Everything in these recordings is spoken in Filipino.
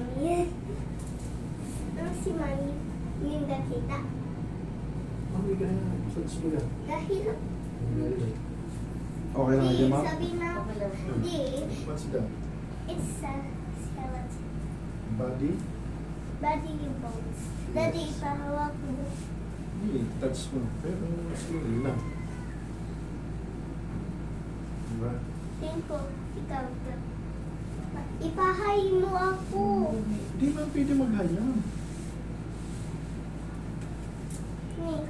Mami. Ano si Mami? Yung nakita. Mami ka na. Saan sila? Dahil, Okay lang di, natin, ma'am? sabi na, di, What's that? it's a skeleton. Body? Body yung bones. Daddy, ipahawak mo. Hindi, touch mo. Pero sige lang. Diba? Tingin ko, ikaw. Ipahay mo ako. Hindi man pwede maghayam. Nick,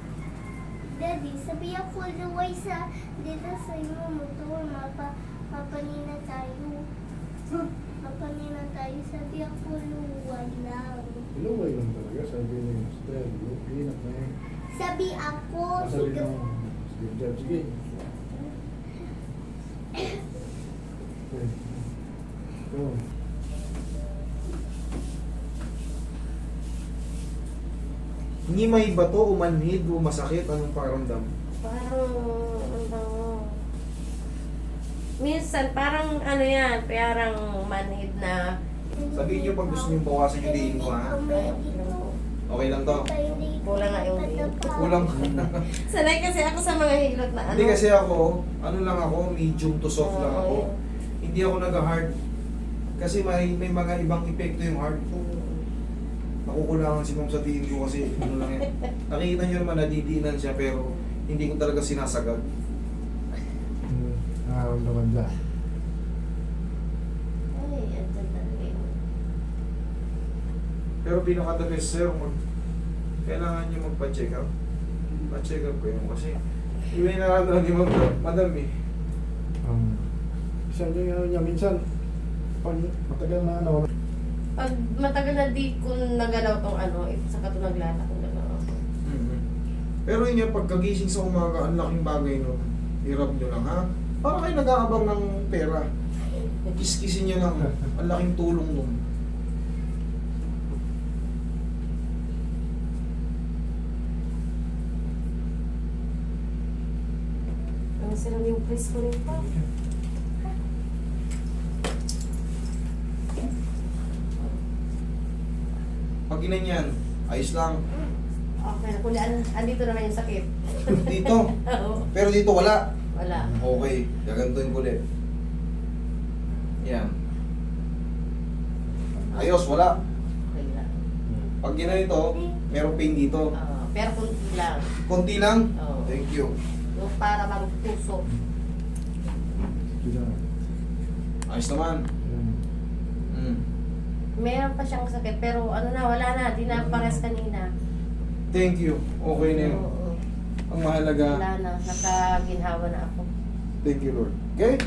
Daddy, sabi ako luway sa dito sa iyo motor, mapanina tayo. Huh? Mapanina tayo, sabi ako luway lang. Luway lang talaga. Sabi niya yung style. Pinap na yun. Sabi ako, Sabi sigaw. mo. Sige, Jab, sige. Okay. Go. Hindi may bato, umanhid, o masakit, anong pakiramdam? Parang, ano, minsan, parang, ano yan, parang manhid na, Sabihin niyo pag gusto niyo bawasan yung diin ko, ha? Okay lang to? Kulang nga yung diin. Kulang. sanay kasi ako sa mga hilot na ano. Hindi kasi ako, ano lang ako, medium to soft lang ako. Hindi ako nag-hard. Kasi may mga ibang epekto yung hard. Nakukulangan si ma'am sa diin ko kasi ano lang yan. Nakikita niyo naman nadidiinan siya pero hindi ko talaga sinasagad. Nakaramdaman dyan. Ay, andyan talaga yun. Pero pinaka-the best sir, kailangan niyo magpa-check up. Pa-check up kayo kasi may nararamdaman ni madam eh. Isa yung ano niya, minsan, pag matagal na ano, Pag matagal na di ko nagalaw tong ano, saka ito naglalak ko gano'n. Pero yun yung pagkagising sa umaga, ang laking bagay no. Hirap nyo lang ha. Para kayo nag-aabang ng pera. Kiskisin nyo lang. Ang laking tulong nun. Ang sarap yung press ko rin pa. Pag ginanyan, ayos lang. Okay na, kung andito naman yung sakit. Dito. Oo. Pero dito wala. Wala. Okay. Gagantuin ko ulit. Yan. Ayos, wala. Okay lang. Pag ginanito, merong pain dito. Pero kung lang. Konti lang. Oo. Thank you. Yung para magpuso. sila. Ayos naman. Meron pa siyang sakit, pero ano na, wala na. Di na pares kanina. Thank you. Okay na yun. Oo. Ang mahalaga. Wala na. Nakaginhawa na ako. Thank you, Lord. Okay?